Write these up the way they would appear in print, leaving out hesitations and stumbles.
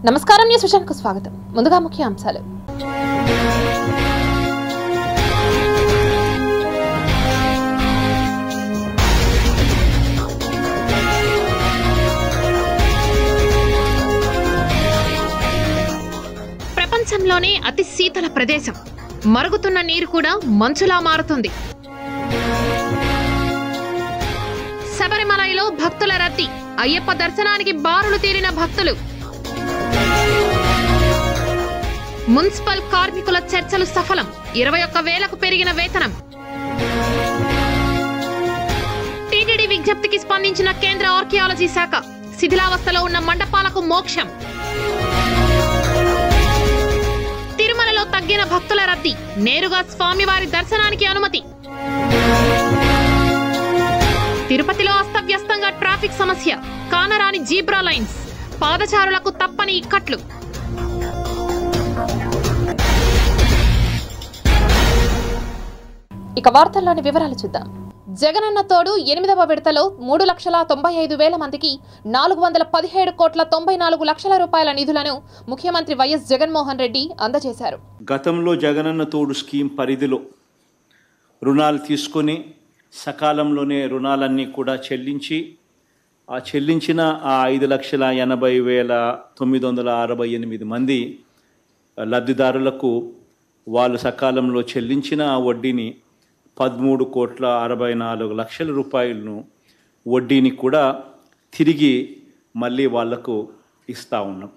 నమస్కారం న్యూస్ విషన్కు స్వాగతం. ముందుగా ముఖ్య అంశాలు. ప్రపంచంలోనే అతి శీతల ప్రదేశం, మరుగుతున్న నీరు కూడా మంచులా మారుతుంది. శబరిమలలో భక్తుల రద్దీ, అయ్యప్ప దర్శనానికి బారులు తీరిన భక్తులు. మున్సిపల్ కార్మికుల చర్చలు సఫలం, 21,000కు పెరిగిన వేతనం. టీటీడీ విజ్ఞప్తికి స్పందించిన కేంద్ర ఆర్కియాలజీ శాఖ, శిథిలావస్థలో ఉన్న మండపాలకు మోక్షం. తిరుమలలో తగ్గిన భక్తుల రద్దీ, నేరుగా స్వామివారి దర్శనానికి అనుమతి. తిరుపతిలో అస్తవ్యస్తంగా ట్రాఫిక్ సమస్య, కానరాని జీబ్రా లైన్స్, పాదచారులకు తప్పని ఇక్కట్లు. ఇక వార్తల్లోని వివరాలు చూద్దాం. జగనన్న తోడు 8వ విడతలో 3,95,000 మందికి 417 కోట్ల 94 లక్షల రూపాయల నిధులను ముఖ్యమంత్రి వైఎస్ జగన్మోహన్ రెడ్డి అందజేశారు. గతంలో జగనన్న తోడు స్కీమ్ పరిధిలో రుణాలు తీసుకొని సకాలంలోనే రుణాలన్నీ కూడా చెల్లించి చెల్లించిన 5,80,968 మంది లబ్ధిదారులకు వాళ్ళు సకాలంలో చెల్లించిన వడ్డీని 13,64 లక్షల రూపాయలను వడ్డీని కూడా తిరిగి మళ్ళీ వాళ్లకు ఇస్తూ ఉన్నాం.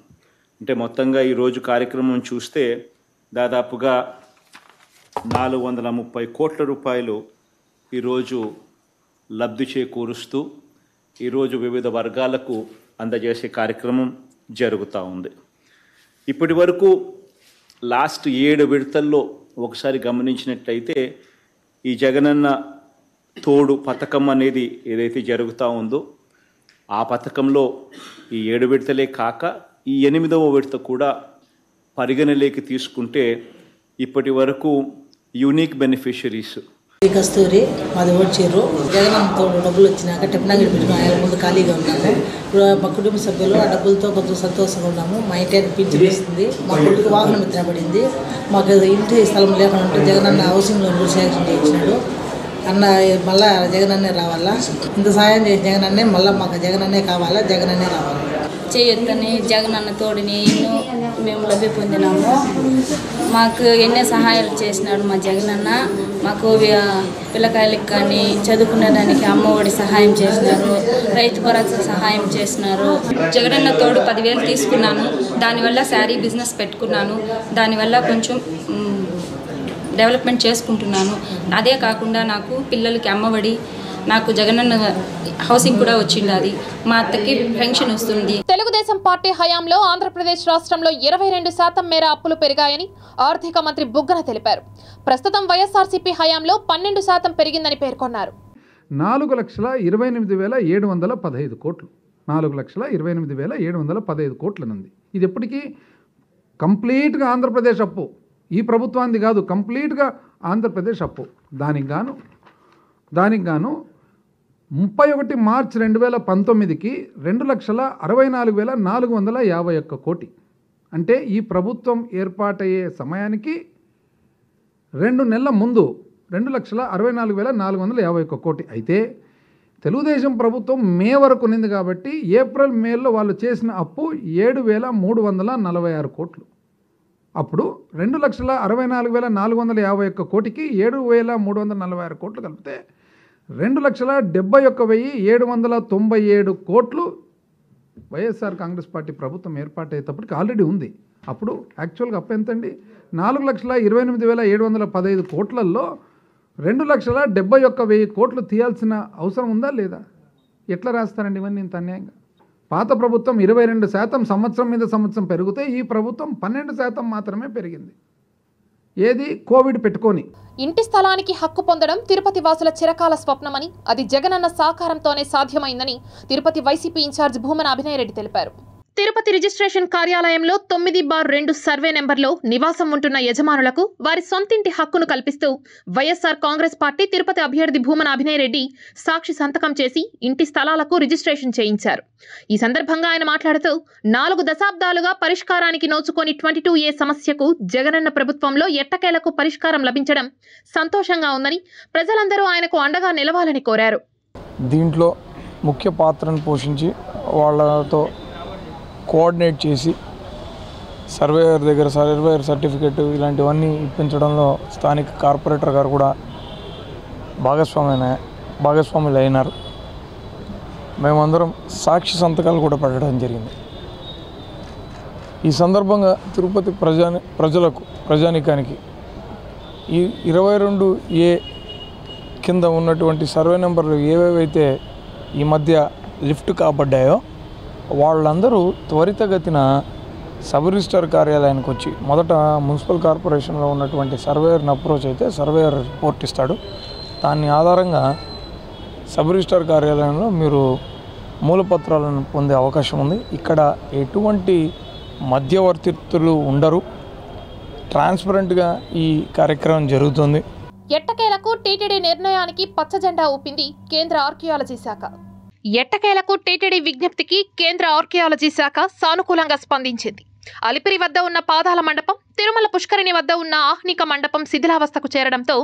అంటే మొత్తంగా ఈరోజు కార్యక్రమం చూస్తే దాదాపుగా 430 కోట్ల రూపాయలు ఈరోజు లబ్ధి చేకూరుస్తూ ఈరోజు వివిధ వర్గాలకు అందజేసే కార్యక్రమం జరుగుతూ ఉంది. ఇప్పటి వరకు లాస్ట్ 7 విడతల్లో ఒకసారి గమనించినట్లయితే ఈ జగనన్న తోడు పథకం అనేది ఏదైతే జరుగుతూ ఉందో ఆ పథకంలో ఈ 7 విడతలే కాక ఈ 8వ విడత కూడా పరిగణలోకి తీసుకుంటే ఇప్పటి వరకు యూనిక్ బెనిఫిషరీస్ కస్తూరి మాది ఓడ్చేరు. జగనన్న తోడు డబ్బులు వచ్చినాక టెప్నాగిరి పెట్టుకుని ఆయన ముందు ఖాళీగా ఉన్నాము. ఇప్పుడు మా కుటుంబ సభ్యులు ఆ డబ్బులతో కొంచెం సంతోషంగా ఉన్నాము. మా ఇంటి పింఛన్ ఇస్తుంది, మా కొడుకు వాహనం ఎత్తిన పడింది. మాకు ఇంటి స్థలం లేకుండా ఉంటే జగనన్న హౌసింగ్ లోన్ శాంక్షన్ చేయించినాడు. అన్న మళ్ళా జగనన్నే రావాలా, ఇంత సాయం చేసిన జగనన్నే మళ్ళీ మాకు జగనన్నే కావాలా, జగనన్నే రావాలా. చేయొద్దని జగనన్న తోడుని ఎన్నో మేము లబ్ధి పొందినాము. మాకు ఎన్నో సహాయాలు చేసినాడు మా జగనన్న. మాకు పిల్లకాయలకు కానీ చదువుకునేదానికి అమ్మఒడి సహాయం చేసినారు, రైతు భరోసా సహాయం చేసినారు. జగనన్న తోడు 10,000 తీసుకున్నాను. దానివల్ల శారీ బిజినెస్ పెట్టుకున్నాను. దానివల్ల కొంచెం డెవలప్మెంట్ చేసుకుంటున్నాను. అదే కాకుండా నాకు పిల్లలకి అమ్మఒడి, నాకు జగనన్న హౌసింగ్ కూడా వచ్చింది. మా అత్తకి పెన్షన్ వస్తుంది. తెలుగుదేశం పార్టీ హయాంలో ఆంధ్రప్రదేశ్ రాష్ట్రంలో 22% మేర అప్పులు పెరిగాయని ఆర్థిక మంత్రి బుగ్గన తెలిపారు. ప్రస్తుతం వైఎస్ఆర్సీపీ హయాంలో 12% పెరిగిందని పేర్కొన్నారు. 4,28,715 కోట్లు, 4,28,715 కోట్లనుంది. ఇది ఎప్పటికీ కంప్లీట్గా ఆంధ్రప్రదేశ్ అప్పు, ఈ ప్రభుత్వానికి కాదు, కంప్లీట్గా ఆంధ్రప్రదేశ్ అప్పు. దానికి గాను 31 మార్చి 2019కి 2,64,451 కోటి. అంటే ఈ ప్రభుత్వం ఏర్పాటయ్యే సమయానికి 2 నెలల ముందు 2,64,451 కోటి. అయితే తెలుగుదేశం ప్రభుత్వం మే వరకు ఉన్నింది కాబట్టి ఏప్రిల్ మేలో వాళ్ళు చేసిన అప్పు 7,346 కోట్లు. అప్పుడు 2,64,451 కోటికి 7,346 కోట్లు కలిపితే 2,71,797 కోట్లు వైఎస్ఆర్ కాంగ్రెస్ పార్టీ ప్రభుత్వం ఏర్పాటయ్యేటప్పటికి ఆల్రెడీ ఉంది. అప్పుడు యాక్చువల్గా అప్పు ఎంతండి? 4,28,715 కోట్లలో 2,71,000 కోట్లు తీయాల్సిన అవసరం ఉందా లేదా? ఎట్లా రాస్తారండి ఇవన్నీ ఇంత అన్యాయంగా? పాత ప్రభుత్వం 22% సంవత్సరం మీద సంవత్సరం పెరిగితే ఈ ప్రభుత్వం 12% మాత్రమే పెరిగింది. ఏది? కోవిడ్ పెట్టుకొని. ఇంటి స్థలానికి హక్కు పొందడం తిరుపతి వాసుల చిరకాల స్వప్నమని, అది జగనన్న సహకారంతోనే సాధ్యమైందని తిరుపతి వైసీపీ ఇన్ఛార్జ్ భూమన అభినయ్ రెడ్డి తెలిపారు. తిరుపతి రిజిస్ట్రేషన్ కార్యాలయంలో 9/2 సర్వే నెంబర్లో నివాసం ఉంటున్న యజమానులకు వారి సొంతింటి హక్కును కల్పిస్తూ వైఎస్ఆర్ కాంగ్రెస్ పార్టీ తిరుపతి అభ్యర్థి భూమన అభినయ్ రెడ్డి సాక్షి సంతకం చేసి ఇంటి స్థలాలకు రిజిస్ట్రేషన్ చేయించారు. ఈ సందర్భంగా ఆయన మాట్లాడుతూ 4 దశాబ్దాలుగా పరిష్కారానికి నోచుకొని 22A సమస్యకు జగనన్న ప్రభుత్వంలో ఎట్టకేలకు పరిష్కారం లభించడం సంతోషంగా ఉందని, ప్రజలందరూ ఆయనకు అండగా నిలవాలని కోరారు. దీంట్లో ముఖ్య పాత్రను పోషించి వాళ్ళతో కోఆర్డినేట్ చేసి సర్వేయర్ దగ్గర సర్వేయర్ సర్టిఫికెట్ ఇలాంటివన్నీ ఇప్పించడంలో స్థానిక కార్పొరేటర్ గారు కూడా భాగస్వాములు అయినారు. మేమందరం సాక్షి సంతకాలు కూడా పెట్టడం జరిగింది. ఈ సందర్భంగా తిరుపతి ప్రజానికానికి ఈ 22A కింద ఉన్నటువంటి సర్వే నెంబర్లు ఏవేవైతే ఈ మధ్య లిఫ్ట్ కాబడ్డాయో వాళ్ళందరూ త్వరితగతిన సబ్ రిజిస్టర్ కార్యాలయానికి వచ్చి మొదట మున్సిపల్ కార్పొరేషన్లో ఉన్నటువంటి సర్వేయర్ని అప్రోచ్ అయితే సర్వేయర్ రిపోర్ట్ ఇస్తాడు. దాని ఆధారంగా సబ్ రిజిస్టర్ కార్యాలయంలో మీరు మూలపత్రాలను పొందే అవకాశం ఉంది. ఇక్కడ ఎటువంటి మధ్యవర్తిత్తులు ఉండరు. ట్రాన్స్పరెంట్గా ఈ కార్యక్రమం జరుగుతుంది. ఎట్టకేలకు టీటీడీ నిర్ణయానికి పచ్చజెండా ఊపింది కేంద్ర ఆర్కియాలజీ శాఖ. ఎట్టకేలకు టీటీడీ విజ్ఞప్తికి కేంద్ర ఆర్కియాలజీ శాఖ సానుకూలంగా స్పందించింది. అలిపిరి వద్ద ఉన్న పాదాల మండపం, తిరుమల పుష్కరిణి వద్ద ఉన్న ఆహ్నిక మండపం శిథిలావస్థకు చేరడంతో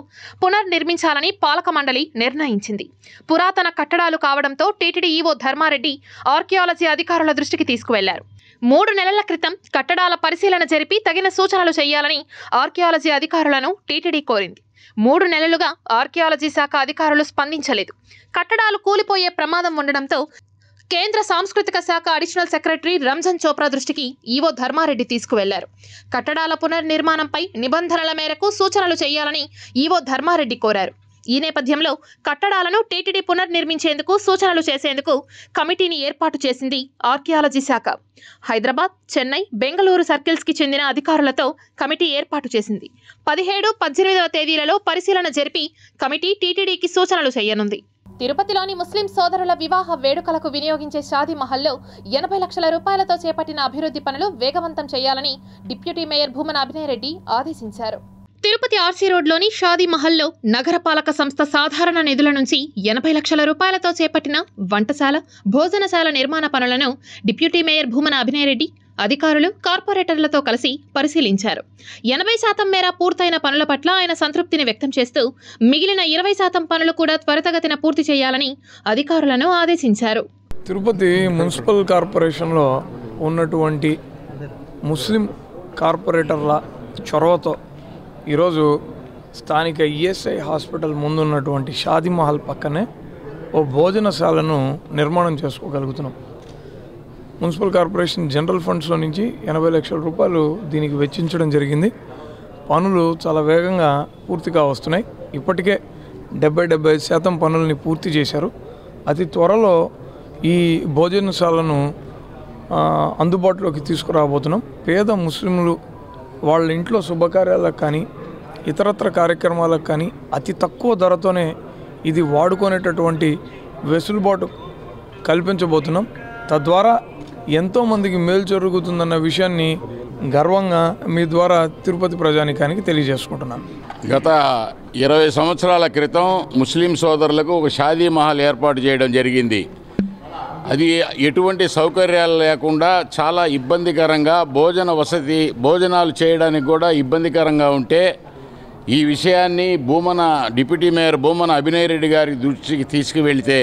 పునర్నిర్మించాలని పాలక మండలి నిర్ణయించింది. పురాతన కట్టడాలు కావడంతో టీటీడీ ఈవో ధర్మారెడ్డి ఆర్కియాలజీ అధికారుల దృష్టికి తీసుకువెళ్లారు. 3 నెలల క్రితం కట్టడాల పరిశీలన జరిపి తగిన సూచనలు చేయాలని ఆర్కియాలజీ అధికారులను టీటీడీ కోరింది. 3 నెలలుగా ఆర్కియాలజీ శాఖ అధికారులు స్పందించలేదు. కట్టడాలు కూలిపోయే ప్రమాదం ఉండడంతో కేంద్ర సాంస్కృతిక శాఖ అడిషనల్ సెక్రటరీ రంజన్ చోప్రా దృష్టికి ఈవో ధర్మారెడ్డి తీసుకువెళ్లారు. కట్టడాల పునర్నిర్మాణంపై నిబంధనల మేరకు సూచనలు చేయాలని ఈవో ధర్మారెడ్డి కోరారు. ఈ నేపథ్యంలో కట్టడాలను టీటీడీ పునర్నిర్మించేందుకు సూచనలు చేసేందుకు కమిటీని ఏర్పాటు చేసింది ఆర్కియాలజీ శాఖ. హైదరాబాద్, చెన్నై, బెంగళూరు సర్కిల్స్కి చెందిన అధికారులతో కమిటీ ఏర్పాటు చేసింది. 17, 18వ తేదీలలో పరిశీలన జరిపి కమిటీ టీటీడీకి సూచనలు చేయనుంది. తిరుపతిలోని ముస్లిం సోదరుల వివాహ వేడుకలకు వినియోగించే షాదీ మహల్లో 80 లక్షల రూపాయలతో చేపట్టిన అభివృద్ధి పనులు వేగవంతం చేయాలని డిప్యూటీ మేయర్ భూమన అభినయ్ రెడ్డి ఆదేశించారు. తిరుపతి ఆర్సీ రోడ్లోని షాదీ మహల్లో నగరపాలక సంస్థ సాధారణ నిధుల నుంచి 80 లక్షల రూపాయలతో చేపట్టిన వంటశాల, భోజనశాల నిర్మాణ పనులను డిప్యూటీ మేయర్ భూమన అభినయ్ రెడ్డి అధికారులు, కార్పొరేటర్లతో కలిసి పరిశీలించారు. 80% మేర పూర్తయిన పనుల పట్ల ఆయన సంతృప్తిని వ్యక్తం చేస్తూ మిగిలిన 20% పనులు కూడా త్వరితగతిన పూర్తి చేయాలని అధికారులను ఆదేశించారు. తిరుపతి మున్సిపల్ కార్పొరేషన్లో ఉన్నటువంటి ముస్లిం కార్పొరేటర్ల చొరవతో ఈరోజు స్థానిక ఈఎస్ఐ హాస్పిటల్ ముందున్నటువంటి షాదీ మహల్ పక్కనే ఓ భోజనశాలను నిర్మాణం చేసుకోగలుగుతున్నాం. మున్సిపల్ కార్పొరేషన్ జనరల్ ఫండ్స్లో నుంచి 80 లక్షల రూపాయలు దీనికి వెచ్చించడం జరిగింది. పనులు చాలా వేగంగా పూర్తిగా వస్తున్నాయి. ఇప్పటికే 70% పనులని పూర్తి చేశారు. అతి త్వరలో ఈ భోజనశాలను అందుబాటులోకి తీసుకురాబోతున్నాం. పేద ముస్లింలు వాళ్ళ ఇంట్లో శుభకార్యాలకు కానీ ఇతరత్ర కార్యక్రమాలకు కానీ అతి తక్కువ ధరతోనే ఇది వాడుకునేటటువంటి వెసులుబాటు కల్పించబోతున్నాం. తద్వారా ఎంతోమందికి మేలు జరుగుతుందన్న విషయాన్ని గర్వంగా మీ ద్వారా తిరుపతి ప్రజానికానికి తెలియజేసుకుంటున్నాను. గత 20 సంవత్సరాల క్రితం ముస్లిం సోదరులకు ఒక షాదీ మహల్ ఏర్పాటు చేయడం జరిగింది. అది ఎటువంటి సౌకర్యాలు లేకుండా చాలా ఇబ్బందికరంగా భోజనాలు చేయడానికి కూడా ఇబ్బందికరంగా ఉంటే ఈ విషయాన్ని డిప్యూటీ మేయర్ భూమన అభినయ్ రెడ్డి గారి దృష్టికి తీసుకువెళితే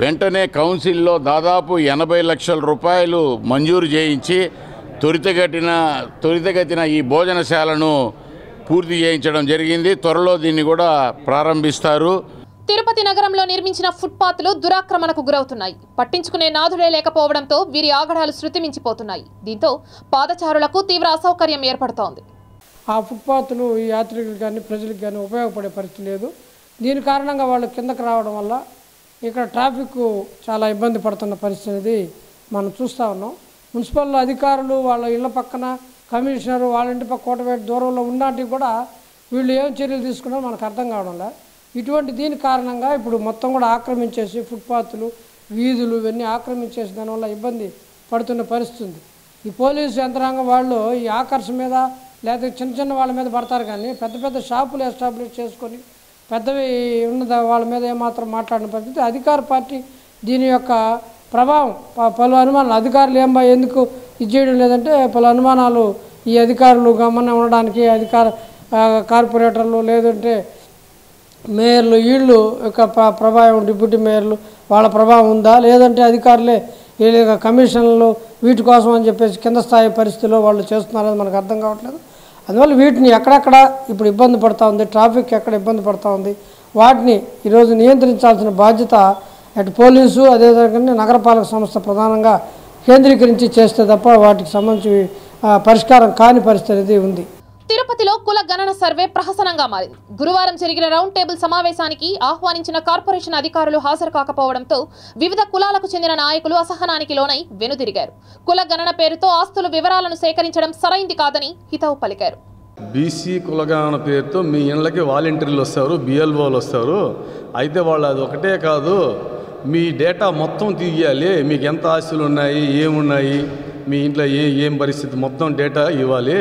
వెంటనే కౌన్సిల్లో దాదాపు 80 లక్షల రూపాయలు మంజూరు చేయించి త్వరితగతిన ఈ భోజనశాలను పూర్తి చేయించడం జరిగింది. త్వరలో దీన్ని కూడా ప్రారంభిస్తారు. తిరుపతి నగరంలో నిర్మించిన ఫుట్పాత్లు దురాక్రమణకు గురవుతున్నాయి. పట్టించుకునే నాథుడే లేకపోవడంతో వీరి ఆగడాలు శృతిమించిపోతున్నాయి. దీంతో పాదచారులకు తీవ్ర అసౌకర్యం ఏర్పడుతోంది. ఆ ఫుట్పాత్లు ఈ యాత్రికులకు కానీ ప్రజలకు కానీ ఉపయోగపడే పరిస్థితి లేదు. దీని కారణంగా వాళ్ళు కిందకు రావడం వల్ల ఇక్కడ ట్రాఫిక్ చాలా ఇబ్బంది పడుతున్న పరిస్థితి మనం చూస్తూ ఉన్నాం. మున్సిపల్ అధికారులు వాళ్ళ ఇళ్ల పక్కన, కమిషనరు వాళ్ళ ఇంటి పక్క కోటవేట దూరంలో ఉన్నటివి కూడా వీళ్ళు ఏం చర్యలు తీసుకున్నారో మనకు అర్థం కావడంలా. ఇటువంటి దీని కారణంగా ఇప్పుడు మొత్తం కూడా ఆక్రమించేసి ఫుట్పాత్లు, వీధులు ఇవన్నీ ఆక్రమించేసి దానివల్ల ఇబ్బంది పడుతున్న పరిస్థితి ఉంది. ఈ పోలీసు యంత్రాంగం వాళ్ళు ఈ ఆకర్షణ మీద లేదా చిన్న చిన్న వాళ్ళ మీద పడతారు, కానీ పెద్ద పెద్ద షాపులు ఎస్టాబ్లిష్ చేసుకొని పెద్దవి ఉన్న వాళ్ళ మీద ఏమాత్రం మాట్లాడిన పరిస్థితి. అధికార పార్టీ దీని యొక్క ప్రభావం పలు అనుమానాలు, అధికారులు ఎందుకు ఇది చేయడం లేదంటే పలు అనుమానాలు ఈ అధికారులు గమనం ఉండడానికి, కార్పొరేటర్లు లేదంటే మేయర్లు వీళ్ళు యొక్క ప్రభావం, డిప్యూటీ మేయర్లు వాళ్ళ ప్రభావం ఉందా, లేదంటే అధికారులే కమిషన్లు వీటి కోసం అని చెప్పేసి కింద స్థాయి పరిస్థితుల్లో వాళ్ళు చేస్తున్నారని మనకు అర్థం కావట్లేదు. అందువల్ల వీటిని ఎక్కడెక్కడ ఇప్పుడు ఇబ్బంది పడుతూ ఉంది, ట్రాఫిక్ ఎక్కడ ఇబ్బంది పడుతూ ఉంది, వాటిని ఈరోజు నియంత్రించాల్సిన బాధ్యత అటు పోలీసు అదేవిధంగా నగరపాలక సంస్థ ప్రధానంగా కేంద్రీకరించి చేస్తే తప్ప వాటికి సంబంధించి పరిష్కారం కాని పరిస్థితి ఉంది. తిరుపతిలో కుల గణన సర్వే ప్రహసనంగా మారింది. గురువారం జరిగిన రౌండ్ టేబుల్ సమావేశానికి ఆహ్వానించిన కార్పొరేషన్ అధికారులు హాజరు కాకపోవడంతో వివిధ కులాలకు చెందిన నాయకులు అసహనానికి లోనై వెనుదిరిగారు. కుల గణన పేరుతో ఆస్తుల వివరాలను సేకరించడం సరైంది కాదని హితవు పలికారు. బీసీ కులగణన పేరుతో మీ ఇళ్ళకి వాలంటీర్లు వస్తారు, బిఎల్ఓలు వస్తారు. అయితే వాళ్ళు అది ఒకటే కాదు, మీ డేటా మొత్తం తీయాలి, మీకు ఎంత ఆస్తులు ఉన్నాయి, ఏమున్నాయి, మీ ఇంట్లో ఏం పరిస్థితి మొత్తం డేటా ఇవ్వాలి,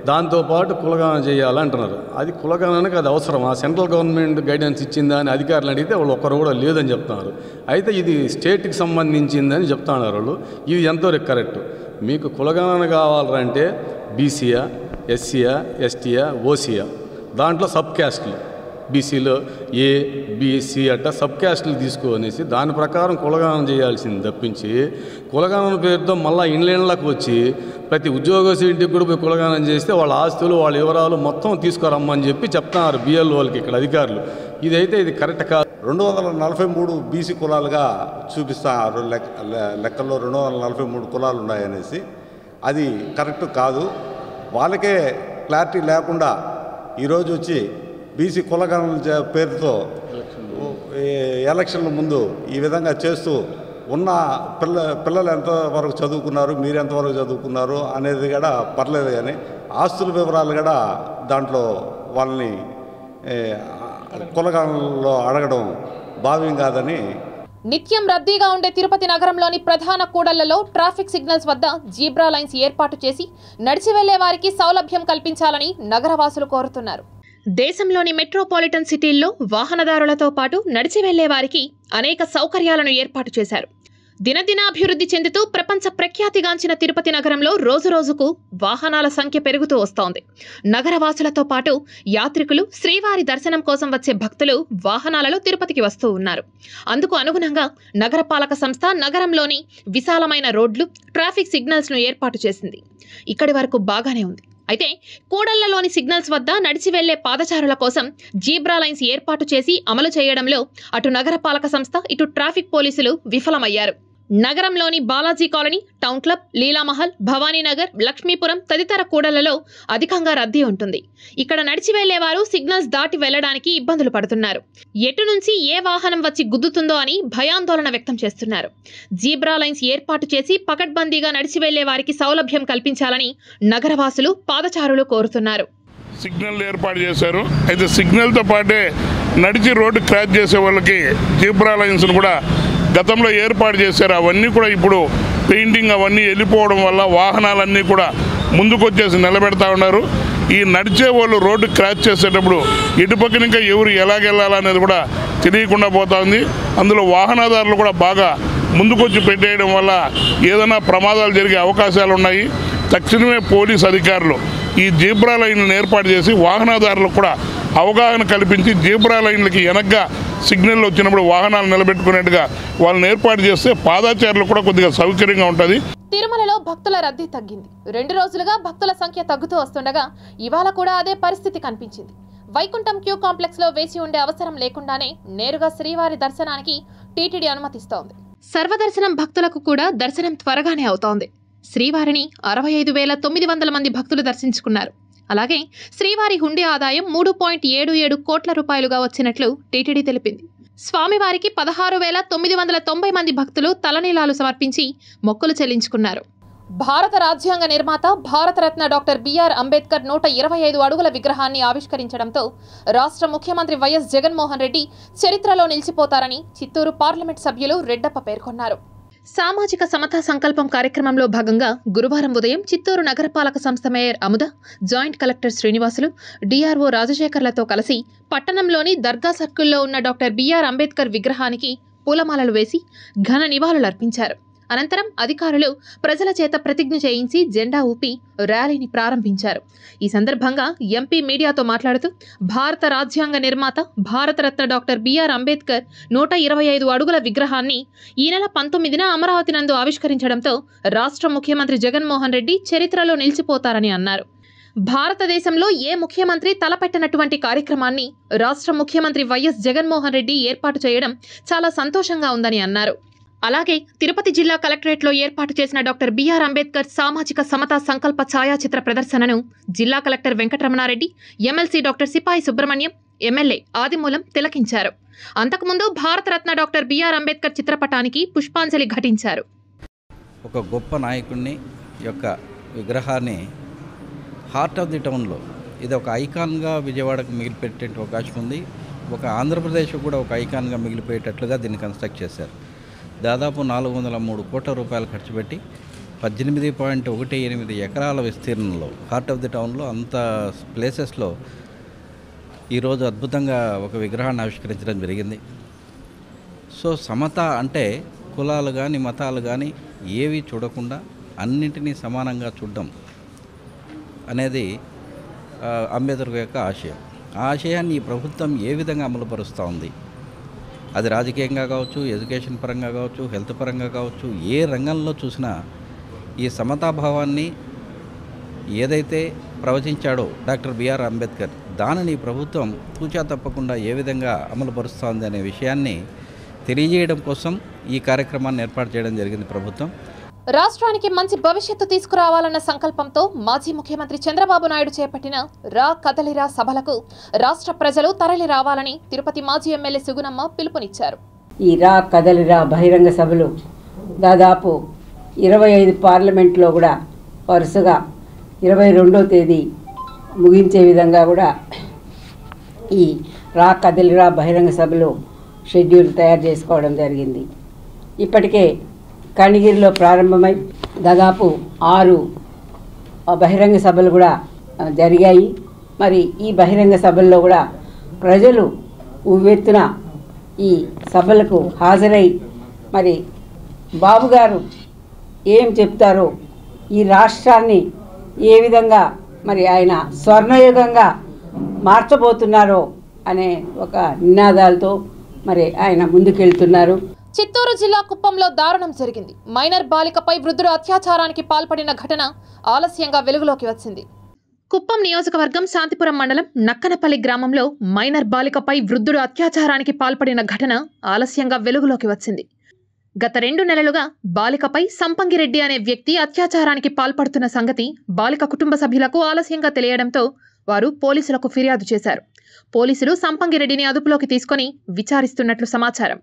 దాంతోపాటు కులగణన చేయాలంటున్నారు. అది కులగణనకి అది అవసరమా? సెంట్రల్ గవర్నమెంట్ గైడెన్స్ ఇచ్చిందా అని అధికారులు అడిగితే వాళ్ళు ఒక్కరు కూడా లేదని చెప్తున్నారు. అయితే ఇది స్టేట్కి సంబంధించిందని చెప్తున్నారు వాళ్ళు. ఇది ఎంతవరకు కరెక్ట్? మీకు కులగణన కావాలంటే బీసీయా, ఎస్సీయా, ఎస్టీయా, ఓసీయా, దాంట్లో సబ్ క్యాస్ట్లు, బీసీలో ఏ, బీసీ అట్ట సబ్ క్యాస్టులు తీసుకునేసి దాని ప్రకారం కులగణన చేయాల్సింది తప్పించి కులగణన పేరుతో మళ్ళీ ఇండ్లకు వచ్చి ప్రతి ఉద్యోగస్తు ఇంటికి కూడా పోయి కులగణన చేస్తే వాళ్ళ ఆస్తులు వాళ్ళ వివరాలు మొత్తం తీసుకురమ్మని చెప్పి చెప్తున్నారు బిఎల్ఓలకి ఇక్కడ అధికారులు. ఇదైతే ఇది కరెక్ట్ కాదు. 243 బీసీ కులాలుగా చూపిస్తారు లెక్కల్లో 243 కులాలు ఉన్నాయనేసి. అది కరెక్ట్ కాదు. వాళ్ళకే క్లారిటీ లేకుండా ఈరోజు వచ్చి బీసీ కులగణన పేరుతో ఎలక్షన్ల ముందు ఈ విధంగా చేస్తూ ఉన్న పిల్లలు ఎంతవరకు చదువుకున్నారు, మీరు ఎంతవరకు చదువుకున్నారు అనేది కూడా పర్లేదు, కానీ ఆస్తుల వివరాలు కూడా దాంట్లో వాళ్ళని కులగణనలో అడగడం భావ్యం కాదని. నిత్యం రద్దీగా ఉండే తిరుపతి నగరంలోని ప్రధాన కూడళ్లలో ట్రాఫిక్ సిగ్నల్స్ వద్ద జీబ్రా లైన్స్ ఏర్పాటు చేసి నడిచి వెళ్లే వారికి సౌలభ్యం కల్పించాలని నగరవాసులు కోరుతున్నారు. దేశంలోని మెట్రోపాలిటన్ సిటీల్లో వాహనదారులతో పాటు నడిచి వెళ్లే వారికి అనేక సౌకర్యాలను ఏర్పాటు చేశారు. దినదినాభివృద్ధి చెందుతూ ప్రపంచ ప్రఖ్యాతిగాంచిన తిరుపతి నగరంలో రోజురోజుకు వాహనాల సంఖ్య పెరుగుతూ వస్తోంది. నగరవాసులతో పాటు యాత్రికులు, శ్రీవారి దర్శనం కోసం వచ్చే భక్తులు వాహనాలలో తిరుపతికి వస్తూ ఉన్నారు. అందుకు అనుగుణంగా నగరపాలక సంస్థ నగరంలోని విశాలమైన రోడ్లు, ట్రాఫిక్ సిగ్నల్స్ ను ఏర్పాటు చేసింది. ఇక్కడి వరకు బాగానే ఉంది. అయితే కూడళ్లలోని సిగ్నల్స్ వద్ద నడిచి వెళ్లే పాదచారుల కోసం జీబ్రా లైన్స్ ఏర్పాటు చేసి అమలు చేయడంలో అటు నగరపాలక సంస్థ, ఇటు ట్రాఫిక్ పోలీసులు విఫలమయ్యారు. నగరంలోని Balaji colony, town club, Leela Mahal, Bhavaninagar, Lakshmipuram తదితర కూడళ్లలో అధికంగా రద్దీ ఉంటుంది. ఇక్కడ నడిచి వెళ్లేవారు సిగ్నల్స్ దాటి వెళ్లడానికి ఇబ్బందులు పడుతున్నారు. ఎటు నుంచి ఏ వాహనం వచ్చి గుద్దుతుందో అని భయాందోళన వ్యక్తం చేస్తున్నారు. జీబ్రా లైన్స్ ఏర్పాటు చేసి పకడ్బందీగా నడిచి వెళ్లే వారికి సౌలభ్యం కల్పించాలని నగరవాసులు, పాదచారులు కోరుతున్నారు. సిగ్నల్ ఏర్పాటు చేశారు. అయితే సిగ్నల్తో పాటే నడిచి రోడ్డు క్రాస్ చేసే వాళ్ళకి జీబ్రా లైన్స్ కూడా గతంలో ఏర్పాటు చేశారు. అవన్నీ కూడా ఇప్పుడు పెయింటింగ్ అవన్నీ వెళ్ళిపోవడం వల్ల వాహనాలన్నీ కూడా ముందుకొచ్చేసి నిలబెడతా ఉన్నారు. ఈ నడిచే వాళ్ళు రోడ్డు క్రాస్ చేసేటప్పుడు ఇటుపక్కన ఇంకా ఎవరు ఎలాగెళ్ళాలనేది కూడా తెలియకుండా పోతా ఉంది. అందులో వాహనదారులు కూడా బాగా ముందుకొచ్చి పెట్టేయడం వల్ల ఏదైనా ప్రమాదాలు జరిగే అవకాశాలు ఉన్నాయి. తక్షణమే పోలీస్ అధికారులు ఈ జీబ్రా లైన్లను ఏర్పాటు చేసి వాహనదారులకు కూడా అవగాహన కల్పించి జీబ్రా లైన్లకి వెనక్గా సిగ్నల్ వచ్చినప్పుడు వాహనాలు నిలబెట్టుకునేట్టుగా వాళ్ళని ఏర్పాటు చేస్తే పాదచారులు కూడా కొద్దిగా సౌకర్యంగా ఉంటుంది. తిరుమలలో భక్తుల రద్దీ తగ్గింది. 2 రోజులుగా భక్తుల సంఖ్య తగ్గుతూ వస్తుండగా ఇవాళ కూడా అదే పరిస్థితి కనిపించింది. వైకుంఠం క్యూ కాంప్లెక్స్ లో వేసి ఉండే అవసరం లేకుండానే నేరుగా శ్రీవారి దర్శనానికి టీటీడీ అనుమతిస్తోంది. సర్వదర్శనం భక్తులకు కూడా దర్శనం త్వరగానే అవుతోంది. శ్రీవారిని 65,900 మంది భక్తులు దర్శించుకున్నారు. అలాగే శ్రీవారి హుండీ ఆదాయం 3.77 కోట్ల రూపాయలుగా వచ్చినట్లు టీటీడీ తెలిపింది. స్వామివారికి 16,990 మంది భక్తులు తలనీలాలు సమర్పించి మొక్కులు చెల్లించుకున్నారు. భారత రాజ్యాంగ నిర్మాత, భారతరత్న డాక్టర్ బిఆర్ అంబేద్కర్ 125 అడుగుల విగ్రహాన్ని ఆవిష్కరించడంతో రాష్ట్ర ముఖ్యమంత్రి వైఎస్ జగన్మోహన్ రెడ్డి చరిత్రలో నిలిచిపోతారని చిత్తూరు పార్లమెంట్ సభ్యులు రెడ్డప్ప పేర్కొన్నారు. సామాజిక సమతా సంకల్పం కార్యక్రమంలో భాగంగా గురువారం ఉదయం చిత్తూరు నగరపాలక సంస్థ mayor Amuda, joint collector Srinivasulu, DRO రాజశేఖర్లతో కలిసి పట్టణంలోని దర్గా సర్కిల్లో ఉన్న డాక్టర్ బిఆర్ అంబేద్కర్ విగ్రహానికి పూలమాలలు వేసి ఘన నివాళులర్పించారు. అనంతరం అధికారులు ప్రజల చేత ప్రతిజ్ఞ చేయించి జెండా ఊపి ర్యాలీని ప్రారంభించారు. ఈ సందర్భంగా ఎంపీ మీడియాతో మాట్లాడుతూ భారత రాజ్యాంగ నిర్మాత భారతరత్న డాక్టర్ బిఆర్ అంబేద్కర్ 125 అడుగుల విగ్రహాన్ని ఈ నెల 19న అమరావతి నందు ఆవిష్కరించడంతో రాష్ట్ర ముఖ్యమంత్రి జగన్మోహన్ రెడ్డి చరిత్రలో నిలిచిపోతారని అన్నారు. భారతదేశంలో ఏ ముఖ్యమంత్రి తలపెట్టనటువంటి కార్యక్రమాన్ని రాష్ట్ర ముఖ్యమంత్రి వైఎస్ జగన్మోహన్ రెడ్డి ఏర్పాటు చేయడం చాలా సంతోషంగా ఉందని అన్నారు. అలాగే తిరుపతి జిల్లా కలెక్టరేట్లో ఏర్పాటు చేసిన డాక్టర్ బిఆర్ అంబేద్కర్ సామాజిక సమతా సంకల్ప ఛాయాచిత్ర ప్రదర్శనను జిల్లా కలెక్టర్ వెంకటరమణారెడ్డి, ఎమ్మెల్సీ డాక్టర్ సిపాయి సుబ్రహ్మణ్యం, ఎమ్మెల్యే ఆదిమూలం తిలకించారు. అంతకుముందు భారతరత్న డాక్టర్ బిఆర్ అంబేద్కర్ చిత్రపటానికి పుష్పాంజలి ఘటించారు. ఒక గొప్ప నాయకుడిని యొక్క విగ్రహాన్ని హార్ట్ ఆఫ్ ది టౌన్లో, ఇది ఒక ఐకాన్గా విజయవాడకు మిగిలిపెట్టే అవకాశం ఉంది. ఒక ఆంధ్రప్రదేశ్ కూడా ఒక ఐకాన్గా మిగిలిపోయేటట్లుగా దీన్ని కన్స్ట్రక్ట్ చేశారు. దాదాపు 403 కోట్ల రూపాయలు ఖర్చు పెట్టి 18.18 ఎకరాల విస్తీర్ణంలో హార్ట్ ఆఫ్ ది టౌన్లో అంత ప్లేసెస్లో ఈరోజు అద్భుతంగా ఒక విగ్రహాన్ని ఆవిష్కరించడం జరిగింది. సో సమత అంటే కులాలు కానీ మతాలు కానీ ఏవి చూడకుండా అన్నింటినీ సమానంగా చూడడం అనేది అంబేద్కర్ యొక్క ఆశయం. ఆ ఆశయాన్ని ఈ ప్రభుత్వం ఏ విధంగా అమలుపరుస్తూ ఉంది, అది రాజకీయంగా కావచ్చు, ఎడ్యుకేషన్ పరంగా కావచ్చు, హెల్త్ పరంగా కావచ్చు, ఏ రంగంలో చూసినా ఈ సమతాభావాన్ని ఏదైతే ప్రవచించాడో డాక్టర్ బిఆర్ అంబేద్కర్, దానిని ప్రభుత్వం తూచా తప్పకుండా ఏ విధంగా అమలుపరుస్తోంది అనే విషయాన్ని తెలియజేయడం కోసం ఈ కార్యక్రమాన్ని ఏర్పాటు చేయడం జరిగింది ప్రభుత్వం. రాష్ట్రానికి మంచి భవిష్యత్తు తీసుకురావాలన్న సంకల్పంతో మాజీ ముఖ్యమంత్రి చంద్రబాబు నాయుడు చేపట్టిన రా కదలిరా సభలకు రాష్ట్ర ప్రజలు తరలి రావాలని తిరుపతి మాజీ ఎమ్మెల్యే సుగుణమ్మ పిలుపునిచ్చారు. ఈ రా కదలిరా బహిరంగ సభలు దాదాపు 25 పార్లమెంట్లో కూడా వరుసగా 22వ తేదీ ముగించే విధంగా కూడా ఈ రా కదలిరా బహిరంగ సభలు షెడ్యూల్ తయారు చేసుకోవడం జరిగింది. ఇప్పటికే కనిగిరిలో ప్రారంభమై దాదాపు 6 బహిరంగ సభలు కూడా జరిగాయి. మరి ఈ బహిరంగ సభల్లో కూడా ప్రజలు ఉవ్వెత్తున ఈ సభలకు హాజరై మరి బాబు గారు ఏం చెప్తారో, ఈ రాష్ట్రాన్ని ఏ విధంగా మరి ఆయన స్వర్ణయుగంగా మార్చబోతున్నారో అనే ఒక నినాదాలతో మరి ఆయన ముందుకెళ్తున్నారు. చిత్తూరు జిల్లా కుప్పంలో దారుణం జరిగింది. మైనర్ బాలికపై వృద్ధుడు అత్యాచారానికి పాల్పడిన ఘటన ఆలస్యంగా వెలుగులోకి వచ్చింది. కుప్పం నియోజకవర్గం శాంతిపురం మండలం నక్కనపల్లి గ్రామంలో మైనర్ బాలికపై వృద్ధుడు అత్యాచారానికి పాల్పడిన ఘటన ఆలస్యంగా వెలుగులోకి వచ్చింది. గత 2 నెలలుగా బాలికపై సంపంగిరెడ్డి అనే వ్యక్తి అత్యాచారానికి పాల్పడుతున్న సంగతి బాలిక కుటుంబ సభ్యులకు ఆలస్యంగా తెలియడంతో వారు పోలీసులకు ఫిర్యాదు చేశారు. పోలీసులు సంపంగిరెడ్డిని అదుపులోకి తీసుకుని విచారిస్తున్నట్లు సమాచారం.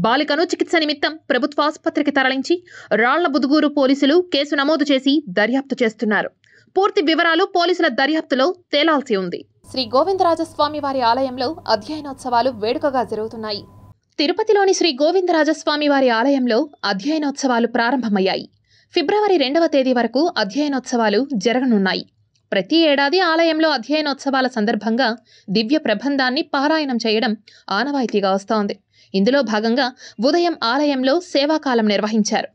బాలికను చికిత్స నిమిత్తం ప్రభుత్వ ఆసుపత్రికి తరలించి రాళ్లబుదుగూరు పోలీసులు కేసు నమోదు చేసి దర్యాప్తు చేస్తున్నారు. పూర్తి వివరాలు పోలీసుల దర్యాప్తులో తేలాల్సి ఉంది. శ్రీ గోవిందరాజస్వామి వారి ఆలయంలో అధ్యయనోత్సవాలు వేడుకగా జరుగుతున్నాయి. తిరుపతిలోని శ్రీ గోవిందరాజస్వామి వారి ఆలయంలో అధ్యయనోత్సవాలు ప్రారంభమయ్యాయి. ఫిబ్రవరి 2వ తేదీ వరకు అధ్యయనోత్సవాలు జరగనున్నాయి. ప్రతి ఏడాది ఆలయంలో అధ్యయనోత్సవాల సందర్భంగా దివ్య ప్రబంధాన్ని పారాయణం చేయడం ఆనవాయితీగా వస్తోంది. ఇందులో భాగంగా ఉదయం ఆలయంలో సేవాకాలం నిర్వహించారు.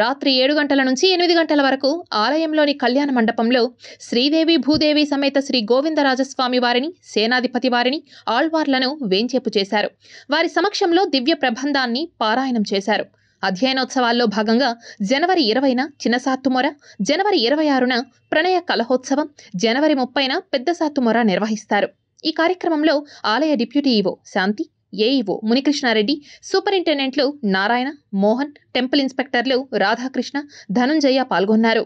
రాత్రి 7 గంటల నుంచి 8 గంటల వరకు ఆలయంలోని కళ్యాణ మండపంలో శ్రీదేవి భూదేవి సమేత శ్రీ గోవిందరాజస్వామి వారిని, సేనాధిపతి వారిని, ఆళ్వార్లను వేంచేపు చేశారు. వారి సమక్షంలో దివ్య ప్రబంధాన్ని పారాయణం చేశారు. అధ్యయనోత్సవాల్లో భాగంగా జనవరి 20న చిన్న సాత్తుమొర, జనవరి 26న ప్రణయ కలహోత్సవం, జనవరి 30న పెద్ద సాత్తుమొర నిర్వహిస్తారు. ఈ కార్యక్రమంలో ఆలయ డిప్యూటీ ఈవో శాంతి, ఏఈఓ మునికృష్ణారెడ్డి, సూపరింటెండెంట్లు నారాయణ, మోహన్, టెంపుల్ ఇన్స్పెక్టర్లు రాధాకృష్ణ, ధనుంజయ పాల్గొన్నారు.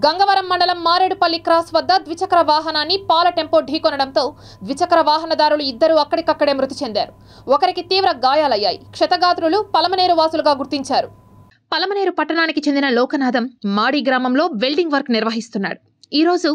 గంగవరం మండలం మారేడుపల్లి క్రాస్ వద్ద ద్విచక్ర వాహనాన్ని పాల టెంపో ఢీకొనడంతో ద్విచక్ర వాహనదారులు ఇద్దరు అక్కడికక్కడే మృతి చెందారు. ఒకరికి తీవ్ర గాయాలయ్యాయి. క్షతగాత్రులు పలమనేరు వాసులుగా గుర్తించారు. పలమనేరు పట్టణానికి చెందిన లోకనాథం మాడి గ్రామంలో వెల్డింగ్ వర్క్ నిర్వహిస్తున్నాడు. ఈ రోజు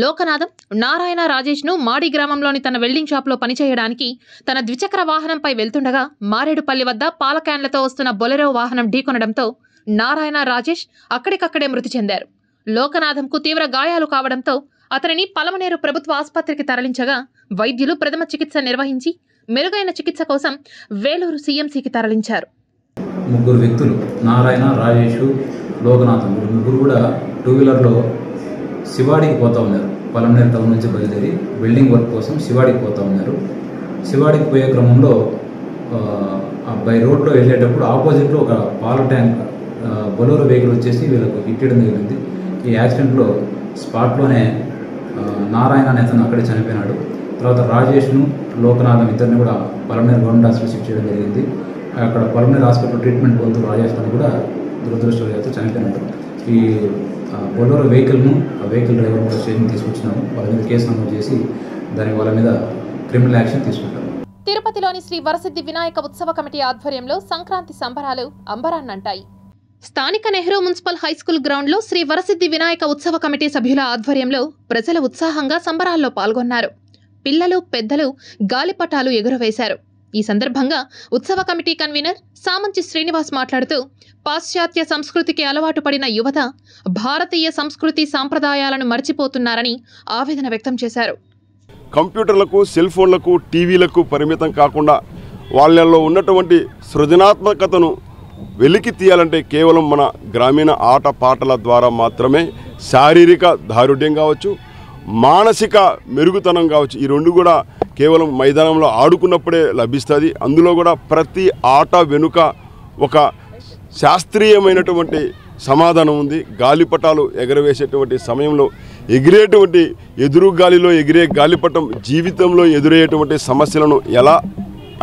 లోకనాథం నారాయణ రాజేష్ను మాడి గ్రామంలోని తన వెల్డింగ్ షాప్లో పనిచేయడానికి తన ద్విచక్ర వాహనంపై వెళ్తుండగా మారేడుపల్లి వద్ద పాల క్యాన్లతో వస్తున్న బొలెరో వాహనం ఢీకొనడంతో నారాయణ రాజేష్ అక్కడికక్కడే మృతి చెందారు. లోకనాథంకు తీవ్ర గాయాలు కావడంతో అతనిని పలమనేరు ప్రభుత్వ ఆసుపత్రికి తరలించగా వైద్యులు ప్రథమ చికిత్స నిర్వహించి మెరుగైన చికిత్స కోసం వేలూరు సీఎంసీకి తరలించారు. ముగ్గురు వ్యక్తులు నారాయణ, రాజేష్, లోకనాథం ముగ్గురు కూడా టూ వీలర్లో శివాడికి పోతూ ఉన్నారు. పలమనేరు టౌన్ నుంచి బయలుదేరి బిల్డింగ్ వర్క్ కోసం శివాడికి పోతూ ఉన్నారు. శివాడికి పోయే క్రమంలో బై రోడ్లో వెళ్ళేటప్పుడు ఆపోజిట్లో ఒక పాల ట్యాంక్ బొలెరో వెహికల్ వచ్చేసి వీళ్ళకు హిట్టడం జరిగింది. ఈ యాక్సిడెంట్లో స్పాట్లోనే నారాయణ అనే అతను అక్కడే చనిపోయినాడు. తర్వాత రాజేష్ను, లోకనాథం ఇద్దరిని కూడా పలమనేరు గవర్నమెంట్ హాస్పిటల్ షిఫ్ట్ చేయడం జరిగింది. అక్కడ పలమనేరు హాస్పిటల్ ట్రీట్మెంట్ పొందుతూ రాజేష్ అని కూడా దురదృష్టవశాత్తు చనిపోయినాడు. ఈ బొలెరో వెహికల్ను ఆ వెహికల్ డ్రైవర్ కూడా స్టేషన్ తీసుకొచ్చినాము. వాళ్ళ మీద కేసు నమోదు చేసి వాళ్ళ మీద క్రిమినల్ యాక్షన్ తీసుకుంటారు. తిరుపతిలోని శ్రీ వరసిద్ధి వినాయక ఉత్సవ కమిటీ ఆధ్వర్యంలో సంక్రాంతి సంబరాలు అంబరాన్నంటాయి. స్థానిక నెహ్రూ మున్సిపల్ హైస్కూల్ గ్రౌండ్లో శ్రీ వరసిద్ధి వినాయక ఉత్సవ కమిటీ సభ్యుల ఆధ్వర్యంలో ప్రజలు ఉత్సాహంగా సంబరాల్లో పాల్గొన్నారు. పిల్లలు, పెద్దలు గాలిపటాలు ఎగురవేశారు. ఈ సందర్భంగా ఉత్సవ కమిటీ కన్వీనర్ సామంచి శ్రీనివాస్ మాట్లాడుతూ పాశ్చాత్య సంస్కృతికి అలవాటు పడిన యువత భారతీయ సంస్కృతి సాంప్రదాయాలను మర్చిపోతున్నారని ఆవేదన వ్యక్తం చేశారు. కంప్యూటర్లకు, సెల్ ఫోన్లకు, టీవీలకు పరిమితం కాకుండా వాళ్ళల్లో ఉన్నటువంటి సృజనాత్మకతను వెలికి తీయాలంటే కేవలం మన గ్రామీణ ఆట పాటల ద్వారా మాత్రమే శారీరక దారుఢ్యం కావచ్చు, మానసిక మెరుగుతనం కావచ్చు, ఈ రెండు కూడా కేవలం మైదానంలో ఆడుకున్నప్పుడే లభిస్తుంది. అందులో కూడా ప్రతి ఆట వెనుక ఒక శాస్త్రీయమైనటువంటి సమాధానం ఉంది. గాలిపటాలు ఎగరవేసేటువంటి సమయంలో ఎగిరేటువంటి ఎదురు గాలిలో ఎగిరే గాలిపటం జీవితంలో ఎదురయ్యేటువంటి సమస్యలను ఎలా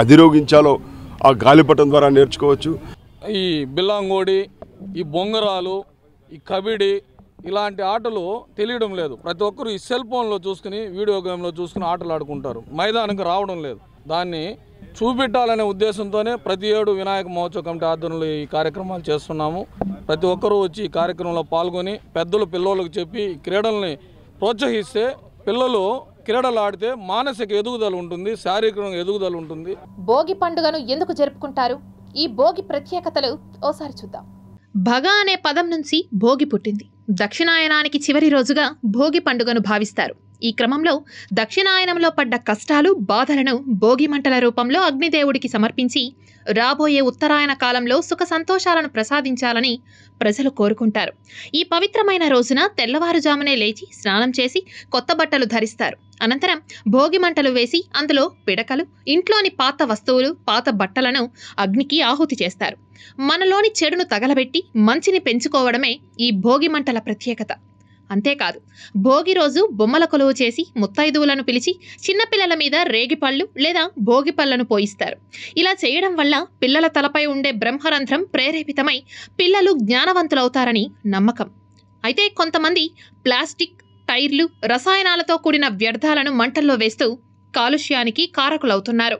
అధిరోగించాలో ఆ గాలిపటం ద్వారా నేర్చుకోవచ్చు. ఈ బిల్లాంగోడి, ఈ బొంగరాలు, ఈ కబడ్డీ ఇలాంటి ఆటలు తెలియడం లేదు. ప్రతి ఒక్కరు ఈ సెల్ ఫోన్లో చూసుకుని, వీడియో గేమ్లో చూసుకుని ఆటలు ఆడుకుంటారు. మైదానానికి రావడం లేదు. దాన్ని చూపెట్టాలనే ఉద్దేశంతోనే ప్రతి ఏడు వినాయక మహోత్సవ కమిటీ ఆధ్వర్యంలో ఈ కార్యక్రమాలు చేస్తున్నాము. ప్రతి ఒక్కరూ వచ్చి ఈ కార్యక్రమంలో పాల్గొని పెద్దలు పిల్లలకు చెప్పి క్రీడల్ని ప్రోత్సహిస్తే పిల్లలు క్రీడలు ఆడితే మానసిక ఎదుగుదల ఉంటుంది, శారీరక ఎదుగుదల ఉంటుంది. భోగి పండుగను ఎందుకు జరుపుకుంటారు? ఈ భోగి ప్రత్యేకతలు ఓసారి చూద్దాం. భగ అనే పదం నుంచి భోగి పుట్టింది. దక్షిణాయనానికి చివరి రోజుగా భోగి పండుగను భావిస్తారు. ఈ క్రమంలో దక్షిణాయనంలో పడ్డ కష్టాలు, బాధలను భోగి మంటల రూపంలో అగ్నిదేవుడికి సమర్పించి రాబోయే ఉత్తరాయణ కాలంలో సుఖ సంతోషాలను ప్రసాదించాలని ప్రజలు కోరుకుంటారు. ఈ పవిత్రమైన రోజున తెల్లవారుజామునే లేచి స్నానం చేసి కొత్త బట్టలు ధరిస్తారు. అనంతరం భోగి మంటలు వేసి అందులో పిడకలు, ఇంట్లోని పాత వస్తువులు, పాత బట్టలను అగ్నికి ఆహుతి చేస్తారు. మనలోని చెడును తగలబెట్టి మంచిని పెంచుకోవడమే ఈ భోగి మంటల ప్రత్యేకత. అంతేకాదు, భోగి రోజు బొమ్మల కొలువు చేసి ముత్తైదువులను పిలిచి చిన్నపిల్లల మీద రేగిపళ్ళు లేదా భోగి పళ్లను పోయిస్తారు. ఇలా చేయడం వల్ల పిల్లల తలపై ఉండే బ్రహ్మరంధ్రం ప్రేరేపితమై పిల్లలు జ్ఞానవంతులవుతారని నమ్మకం. అయితే కొంతమంది ప్లాస్టిక్, టైర్లు, రసాయనాలతో కూడిన వ్యర్థాలను మంటల్లో వేస్తూ కాలుష్యానికి కారకులవుతున్నారు.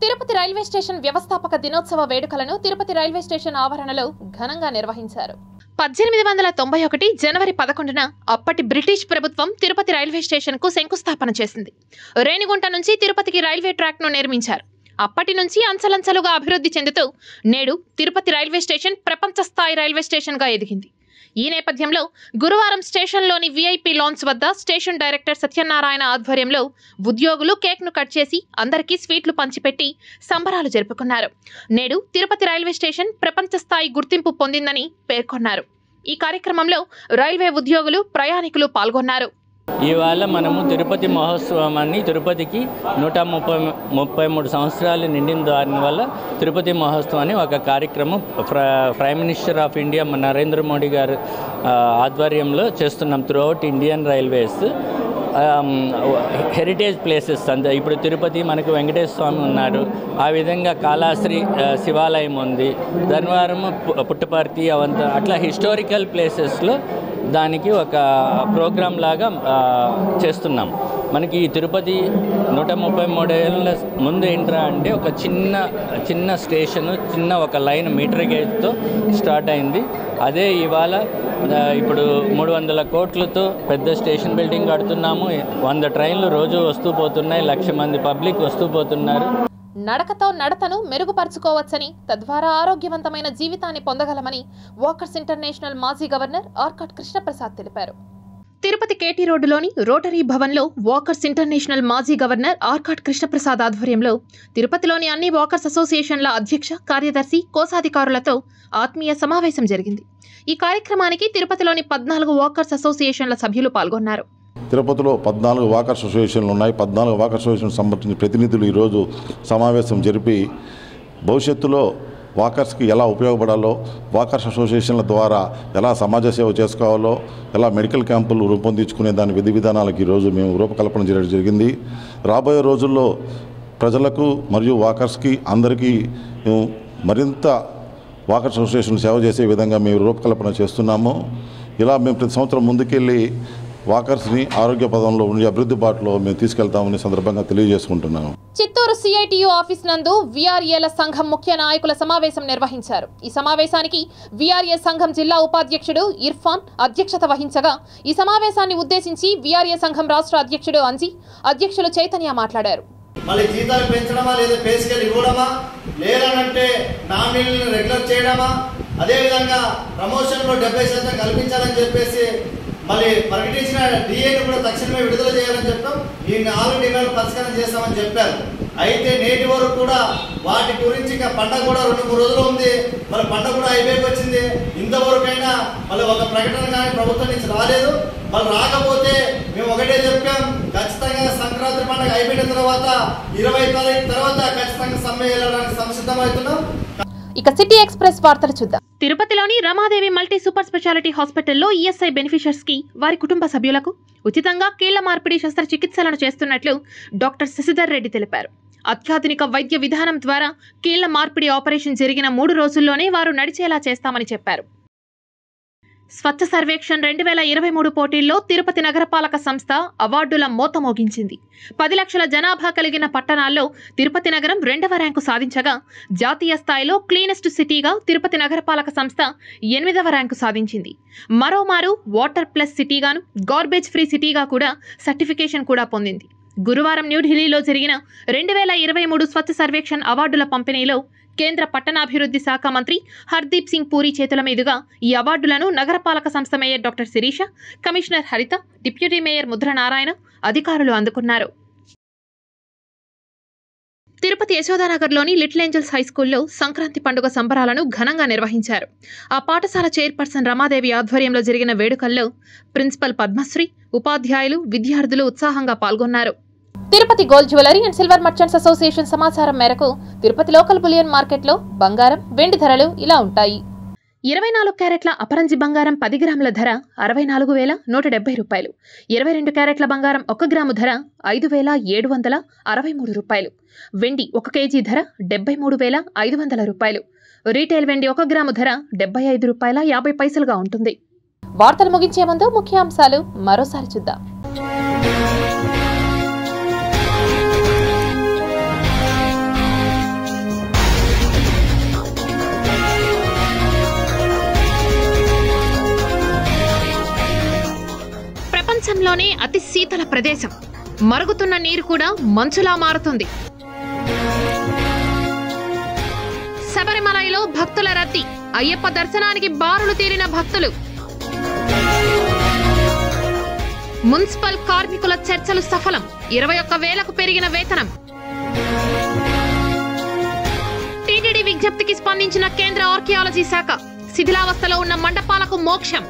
తిరుపతి రైల్వే స్టేషన్ వ్యవస్థాపక దినోత్సవ వేడుకలను తిరుపతి రైల్వే స్టేషన్ ఆవరణలో ఘనంగా నిర్వహించారు. 1891 జనవరి 11న అప్పటి బ్రిటిష్ ప్రభుత్వం తిరుపతి రైల్వే స్టేషన్కు శంకుస్థాపన చేసింది. రేణిగుంట నుంచి తిరుపతికి రైల్వే ట్రాక్ను నిర్మించారు. అప్పటి నుంచి అంచలంచలుగా అభివృద్ధి చెందుతూ నేడు తిరుపతి రైల్వే స్టేషన్ ప్రపంచ స్థాయి రైల్వే స్టేషన్గా ఎదిగింది. ఈ నేపథ్యంలో గురువారం స్టేషన్లోని విఐపి లాంచ్ వద్ద స్టేషన్ డైరెక్టర్ సత్యనారాయణ ఆధ్వర్యంలో ఉద్యోగులు కేక్ను కట్ చేసి అందరికీ స్వీట్లు పంచిపెట్టి సంబరాలు జరుపుకున్నారు. నేడు తిరుపతి రైల్వే స్టేషన్ ప్రపంచ స్థాయి గుర్తింపు పొందిందని పేర్కొన్నారు. ఈ కార్యక్రమంలో రైల్వే ఉద్యోగులు, ప్రయాణికులు పాల్గొన్నారు. ఇవాళ మనము తిరుపతి మహోత్సవాన్ని తిరుపతికి 133 సంవత్సరాలు నిండిన దానివల్ల తిరుపతి మహోత్సవాన్ని ఒక కార్యక్రమం prime minister of India Narendra Modi గారు ఆధ్వర్యంలో చేస్తున్నాం. Throughout Indian railways heritage places అంతా ఇప్పుడు తిరుపతి మనకు వెంకటేశ్వర స్వామి ఉన్నారు. ఆ విధంగా కాళహస్తి శివాలయం ఉంది, ధర్మవరం పుట్టపర్తి అవంతా అట్లా హిస్టారికల్ ప్లేసెస్లో దానికి ఒక ప్రోగ్రాం లాగా చేస్తున్నాం. మనకి ఈ తిరుపతి 133 ఏళ్ళ ముందు ఏంట్రా అంటే ఒక చిన్న స్టేషను, చిన్న ఒక లైన్ మీటర్ గేజ్తో స్టార్ట్ అయింది. అదే ఇవాళ ఇప్పుడు 300 కోట్లతో పెద్ద స్టేషన్ బిల్డింగ్ కడుతున్నాము. 100 ట్రైన్లు రోజు వస్తూ పోతున్నాయి. 1,00,000 మంది పబ్లిక్ వస్తూ పోతున్నారు. నడకతో నడతను మెరుగుపరుచుకోవచ్చని, తద్వారా ఆరోగ్యవంతమైన జీవితాన్ని పొందగలమని వాకర్స్ ఇంటర్నేషనల్ మాజీ గవర్నర్ ఆర్కాట్ కృష్ణప్రసాద్ తెలిపారు. తిరుపతి కేటీ రోడ్డులోని రోటరీ భవన్లో వాకర్స్ ఇంటర్నేషనల్ మాజీ గవర్నర్ ఆర్కాట్ కృష్ణప్రసాద్ ఆధ్వర్యంలో తిరుపతిలోని అన్ని వాకర్స్ అసోసియేషన్ల అధ్యక్ష, కార్యదర్శి, కోశాధికారులతో ఆత్మీయ సమావేశం జరిగింది. ఈ కార్యక్రమానికి తిరుపతిలోని 14 వాకర్స్ అసోసియేషన్ల సభ్యులు పాల్గొన్నారు. తిరుపతిలో 14 వాకర్స్ అసోసియేషన్లు ఉన్నాయి. 14 వాకర్స్ అసోసియేషన్ సంబంధించిన ప్రతినిధులు ఈరోజు సమావేశం జరిపి భవిష్యత్తులో వాకర్స్కి ఎలా ఉపయోగపడాలో, వాకర్స్ అసోసియేషన్ల ద్వారా ఎలా సమాజ సేవ చేసుకోవాలో, ఎలా మెడికల్ క్యాంపులు రూపొందించుకునే దాని విధి విధానాలకు ఈరోజు మేము రూపకల్పన చేయడం జరిగింది. రాబోయే రోజుల్లో ప్రజలకు మరియు వాకర్స్కి అందరికీ మరింత వాకర్స్ అసోసియేషన్ సేవ చేసే విధంగా మేము రూపకల్పన చేస్తున్నాము. ఇలా మేము ప్రతి సంవత్సరం ముందుకెళ్ళి వాకర్స్ని ఆరోగ్య పదంలో ఉండి అభివృద్ధి బాటలో మేము తీసుకెళ్తామని సందర్భంగా తెలియజేసుకుంటున్నాము. చిత్తూరు సిఐటియు ఆఫీస్ నందు విఆర్ఏల సంఘం ముఖ్య నాయకుల సమావేశం నిర్వహించారు. ఈ సమావేశానికి విఆర్ఏ సంఘం జిల్లా ఉపాధ్యక్షుడు ఇర్ఫాన్ అధ్యక్షత వహించగా, ఈ సమావేశాన్ని ఉద్దేశించి విఆర్ఏ సంఘం రాష్ట్ర అధ్యక్షుడు అంజీ, అధ్యక్షులు చైతన్య మాట్లాడారు. మళ్ళీ జీతాలు పెంచడమా, లేదా పే స్కేల్ ఇవ్వడమా, లేదంటే నామినీలను రెగ్యులర్ చేయడమా, అదేవిధంగా ప్రమోషన్లో 70% కల్పించాలని చెప్పేసి మళ్ళీ ప్రకటించిన డిఏను కూడా తక్షణమే విడుదల చేయాలని చెప్పాం. ఈ 4 డిమాండ్లు పరిష్కారం చేస్తామని చెప్పారు. అయితే నేటి వరకు కూడా వాటి గురించి ఇంకా పండగ కూడా 2-3 రోజులు ఉంది. మరి పండగ కూడా అయిపోయి వచ్చింది. ఇంతవరకైనా మళ్ళీ ఒక ప్రకటన కానీ ప్రభుత్వం నుంచి రాలేదు. మళ్ళీ రాకపోతే మేము ఒకటే చెప్పాం, ఖచ్చితంగా సంక్రాంతి పండుగ అయిపోయిన తర్వాత 20 తారీఖు తర్వాత ఖచ్చితంగా సమ్మె వెళ్ళడానికి సంసిద్ధమవుతున్నాం. ఇక సిటీ ఎక్స్ప్రెస్ వార్తలు చూద్దాం. తిరుపతిలోని రమాదేవి మల్టీ సూపర్ స్పెషాలిటీ హాస్పిటల్లో ఈఎస్ఐ బెనిఫిషియర్స్ కి వారి కుటుంబ సభ్యులకు ఉచితంగా కీళ్ల మార్పిడి శస్త్రచికిత్సలను చేస్తున్నట్లు డాక్టర్ శశిధర్ రెడ్డి తెలిపారు. అత్యాధునిక వైద్య విధానం ద్వారా కీళ్ల మార్పిడి ఆపరేషన్ జరిగిన 3 రోజుల్లోనే వారు నడిచేలా చేస్తామని చెప్పారు. స్వచ్ఛ సర్వేక్షణ్ 2023 పోటీల్లో తిరుపతి నగరపాలక సంస్థ అవార్డుల మోత మోగించింది. 10 లక్షల జనాభా కలిగిన పట్టణాల్లో తిరుపతి నగరం 2వ ర్యాంకు సాధించగా, జాతీయ స్థాయిలో క్లీనెస్ట్ సిటీగా తిరుపతి నగరపాలక సంస్థ 8వ ర్యాంకు సాధించింది. మరోమారు వాటర్ ప్లస్ సిటీగాను, గార్బేజ్ ఫ్రీ సిటీగా కూడా సర్టిఫికేషన్ కూడా పొందింది. గురువారం న్యూఢిల్లీలో జరిగిన 2023 స్వచ్ఛ సర్వేక్షణ్ అవార్డుల పంపిణీలో కేంద్ర పట్టణాభివృద్ధి శాఖ మంత్రి హర్దీప్ సింగ్ పూరి చేతుల మీదుగా ఈ అవార్డులను నగరపాలక సంస్థ మేయర్ డాక్టర్ శిరీష, కమిషనర్ హరిత, డిప్యూటీ మేయర్ ముద్ర నారాయణ అధికారులు అందుకున్నారు. తిరుపతి యశోదానగర్లోని లిటిల్ ఏంజల్స్ హైస్కూల్లో సంక్రాంతి పండుగ సంబరాలను ఘనంగా నిర్వహించారు. ఆ పాఠశాల చైర్పర్సన్ రమాదేవి ఆధ్వర్యంలో జరిగిన వేడుకల్లో ప్రిన్సిపల్ పద్మశ్రీ, ఉపాధ్యాయులు, విద్యార్థులు ఉత్సాహంగా పాల్గొన్నారు. Tirupati gold jewellery and silver merchants association సమాచారం మేరకు తిరుపతి లోకల్ బులియన్ మార్కెట్లో బంగారం, వెండి ధరలు ఇలా ఉంటాయి. 24 క్యారెట్ల అపరంజి బంగారం 10 గ్రాముల ధర 64,170 రూపాయలు. 22 క్యారెట్ల బంగారం 1 గ్రాము ధర 5,763 రూపాయలు. వెండి 1 కేజీ ధర 73,500 రూపాయలు. రీటైల్ వెండి 1 గ్రాము ధర 75 రూపాయల 50 పైసలుగా ఉంటుంది. వార్తలు ముగించే ముందు ముఖ్యాంశాలు మరోసారి చూద్దాం. ప్రపంచంలోనే అతి శీతల ప్రదేశం, మరుగుతున్న నీరు కూడా మంచులా మారుతుంది. శబరిమలలో భక్తుల రద్దీ, అయ్యప్ప దర్శనానికి బారులు తీరిన భక్తులు. మున్సిపల్ కార్మికుల చర్చలు సఫలం, 21,000కు పెరిగిన వేతనం. టీటీడీ విజ్ఞప్తికి స్పందించిన కేంద్ర ఆర్కియాలజీ శాఖ, శిథిలావస్థలో ఉన్న మండపాలకు మోక్షం.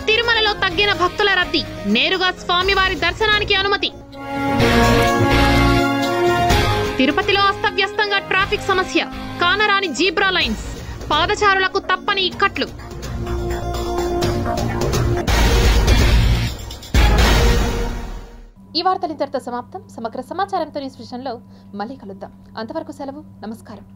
తిరుమలలో తగ్గిన భక్తుల రద్దీ, నేరుగా స్వామివారి దర్శనానికి అనుమతి. తిరుపతిలో అస్తవ్యస్తంగా ట్రాఫిక్ సమస్య, కానరాని జీబ్రా లైన్స్, పాదచారులకు తప్పని ఇక్కట్లు. ఈ వార్తలు ఇంతటితో సమాప్తం. సమగ్ర సమాచారంతో న్యూస్ విషయంలో మళ్ళీ కలుద్దాం. అంతవరకు సెలవు. నమస్కారం.